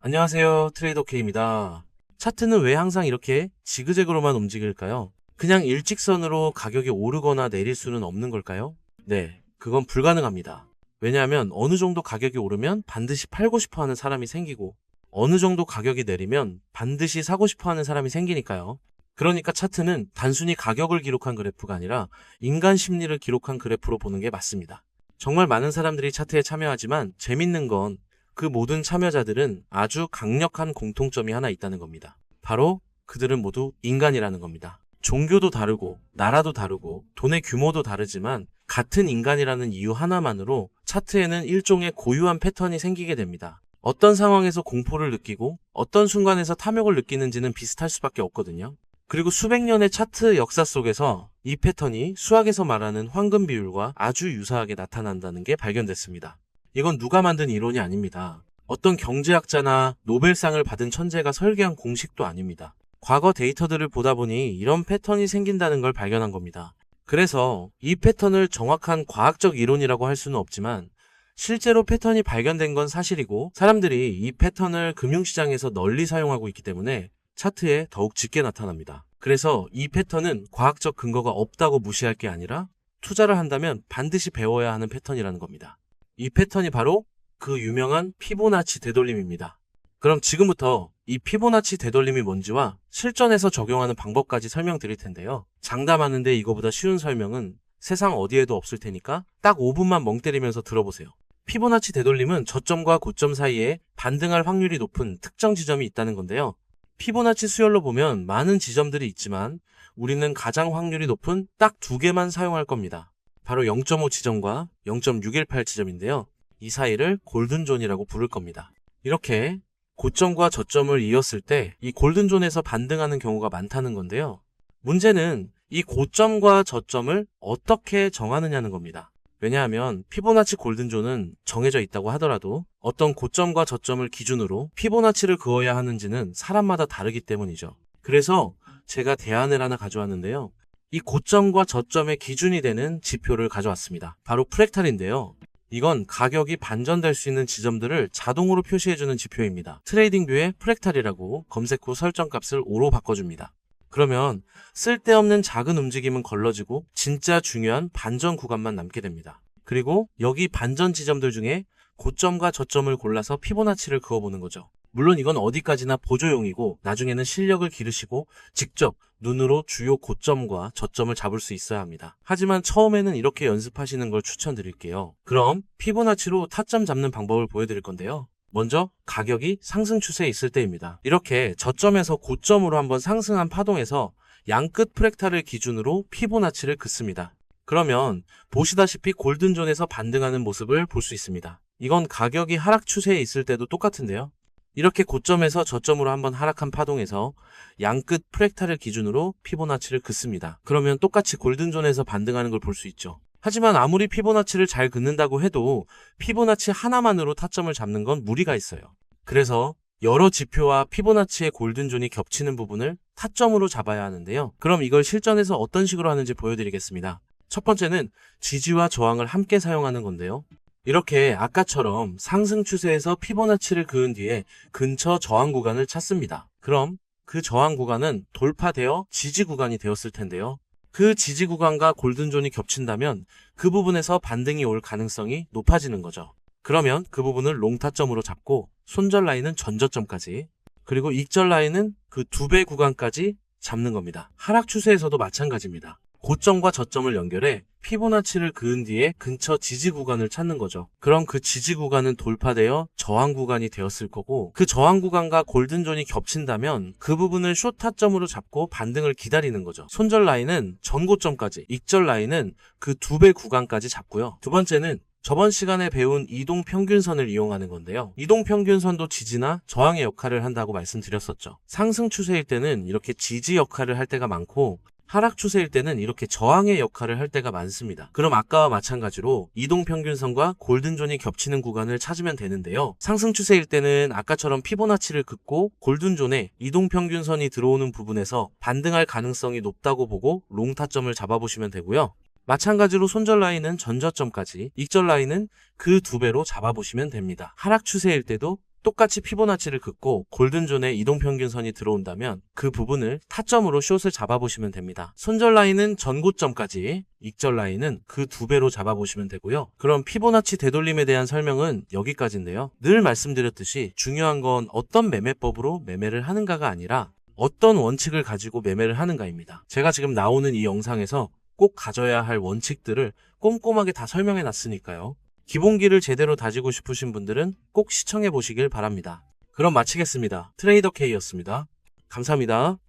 안녕하세요. 트레이더 K입니다. 차트는 왜 항상 이렇게 지그재그로만 움직일까요? 그냥 일직선으로 가격이 오르거나 내릴 수는 없는 걸까요? 네, 그건 불가능합니다. 왜냐하면 어느 정도 가격이 오르면 반드시 팔고 싶어 하는 사람이 생기고 어느 정도 가격이 내리면 반드시 사고 싶어 하는 사람이 생기니까요. 그러니까 차트는 단순히 가격을 기록한 그래프가 아니라 인간 심리를 기록한 그래프로 보는 게 맞습니다. 정말 많은 사람들이 차트에 참여하지만 재밌는 건 그 모든 참여자들은 아주 강력한 공통점이 하나 있다는 겁니다. 바로 그들은 모두 인간이라는 겁니다. 종교도 다르고 나라도 다르고 돈의 규모도 다르지만 같은 인간이라는 이유 하나만으로 차트에는 일종의 고유한 패턴이 생기게 됩니다. 어떤 상황에서 공포를 느끼고 어떤 순간에서 탐욕을 느끼는지는 비슷할 수밖에 없거든요. 그리고 수백 년의 차트 역사 속에서 이 패턴이 수학에서 말하는 황금 비율과 아주 유사하게 나타난다는 게 발견됐습니다. 이건 누가 만든 이론이 아닙니다. 어떤 경제학자나 노벨상을 받은 천재가 설계한 공식도 아닙니다. 과거 데이터들을 보다 보니 이런 패턴이 생긴다는 걸 발견한 겁니다. 그래서 이 패턴을 정확한 과학적 이론이라고 할 수는 없지만 실제로 패턴이 발견된 건 사실이고 사람들이 이 패턴을 금융시장에서 널리 사용하고 있기 때문에 차트에 더욱 짙게 나타납니다. 그래서 이 패턴은 과학적 근거가 없다고 무시할 게 아니라 투자를 한다면 반드시 배워야 하는 패턴이라는 겁니다. 이 패턴이 바로 그 유명한 피보나치 되돌림입니다. 그럼 지금부터 이 피보나치 되돌림이 뭔지와 실전에서 적용하는 방법까지 설명드릴 텐데요. 장담하는데 이거보다 쉬운 설명은 세상 어디에도 없을 테니까 딱 5분만 멍 때리면서 들어보세요. 피보나치 되돌림은 저점과 고점 사이에 반등할 확률이 높은 특정 지점이 있다는 건데요. 피보나치 수열로 보면 많은 지점들이 있지만 우리는 가장 확률이 높은 딱 두 개만 사용할 겁니다. 바로 0.5 지점과 0.618 지점인데요. 이 사이를 골든존이라고 부를 겁니다. 이렇게 고점과 저점을 이었을 때 이 골든존에서 반등하는 경우가 많다는 건데요. 문제는 이 고점과 저점을 어떻게 정하느냐는 겁니다. 왜냐하면 피보나치 골든존은 정해져 있다고 하더라도 어떤 고점과 저점을 기준으로 피보나치를 그어야 하는지는 사람마다 다르기 때문이죠. 그래서 제가 대안을 하나 가져왔는데요. 이 고점과 저점의 기준이 되는 지표를 가져왔습니다. 바로 프랙탈인데요. 이건 가격이 반전될 수 있는 지점들을 자동으로 표시해주는 지표입니다. 트레이딩뷰에 프랙탈이라고 검색 후 설정값을 5로 바꿔줍니다. 그러면 쓸데없는 작은 움직임은 걸러지고 진짜 중요한 반전 구간만 남게 됩니다. 그리고 여기 반전 지점들 중에 고점과 저점을 골라서 피보나치를 그어보는 거죠. 물론 이건 어디까지나 보조용이고 나중에는 실력을 기르시고 직접 눈으로 주요 고점과 저점을 잡을 수 있어야 합니다. 하지만 처음에는 이렇게 연습하시는 걸 추천드릴게요. 그럼 피보나치로 타점 잡는 방법을 보여드릴 건데요. 먼저 가격이 상승 추세에 있을 때입니다. 이렇게 저점에서 고점으로 한번 상승한 파동에서 양끝 프랙탈을 기준으로 피보나치를 긋습니다. 그러면 보시다시피 골든존에서 반등하는 모습을 볼 수 있습니다. 이건 가격이 하락 추세에 있을 때도 똑같은데요. 이렇게 고점에서 저점으로 한번 하락한 파동에서 양끝 프랙탈을 기준으로 피보나치를 긋습니다. 그러면 똑같이 골든존에서 반등하는 걸 볼 수 있죠. 하지만 아무리 피보나치를 잘 긋는다고 해도 피보나치 하나만으로 타점을 잡는 건 무리가 있어요. 그래서 여러 지표와 피보나치의 골든존이 겹치는 부분을 타점으로 잡아야 하는데요. 그럼 이걸 실전에서 어떤 식으로 하는지 보여드리겠습니다. 첫 번째는 지지와 저항을 함께 사용하는 건데요. 이렇게 아까처럼 상승 추세에서 피보나치를 그은 뒤에 근처 저항 구간을 찾습니다. 그럼 그 저항 구간은 돌파되어 지지 구간이 되었을 텐데요. 그 지지 구간과 골든존이 겹친다면 그 부분에서 반등이 올 가능성이 높아지는 거죠. 그러면 그 부분을 롱타점으로 잡고 손절 라인은 전저점까지, 그리고 익절 라인은 그 2배 구간까지 잡는 겁니다. 하락 추세에서도 마찬가지입니다. 고점과 저점을 연결해 피보나치를 그은 뒤에 근처 지지 구간을 찾는 거죠. 그럼 그 지지 구간은 돌파되어 저항 구간이 되었을 거고, 그 저항 구간과 골든존이 겹친다면 그 부분을 숏타점으로 잡고 반등을 기다리는 거죠. 손절 라인은 전고점까지, 익절 라인은 그 2배 구간까지 잡고요. 두 번째는 저번 시간에 배운 이동평균선을 이용하는 건데요. 이동평균선도 지지나 저항의 역할을 한다고 말씀드렸었죠. 상승 추세일 때는 이렇게 지지 역할을 할 때가 많고, 하락 추세일 때는 이렇게 저항의 역할을 할 때가 많습니다. 그럼 아까와 마찬가지로 이동평균선과 골든존이 겹치는 구간을 찾으면 되는데요. 상승 추세일 때는 아까처럼 피보나치를 긋고 골든존에 이동평균선이 들어오는 부분에서 반등할 가능성이 높다고 보고 롱타점을 잡아보시면 되고요. 마찬가지로 손절 라인은 전저점까지, 익절 라인은 그 2배로 잡아보시면 됩니다. 하락 추세일 때도 똑같이 피보나치를 긋고 골든존에 이동평균선이 들어온다면 그 부분을 타점으로 숏을 잡아보시면 됩니다. 손절 라인은 전고점까지, 익절 라인은 그 2배로 잡아보시면 되고요. 그럼 피보나치 되돌림에 대한 설명은 여기까지인데요. 늘 말씀드렸듯이 중요한 건 어떤 매매법으로 매매를 하는가가 아니라 어떤 원칙을 가지고 매매를 하는가입니다. 제가 지금 나오는 이 영상에서 꼭 가져야 할 원칙들을 꼼꼼하게 다 설명해 놨으니까요. 기본기를 제대로 다지고 싶으신 분들은 꼭 시청해 보시길 바랍니다. 그럼 마치겠습니다. 트레이더 K였습니다. 감사합니다.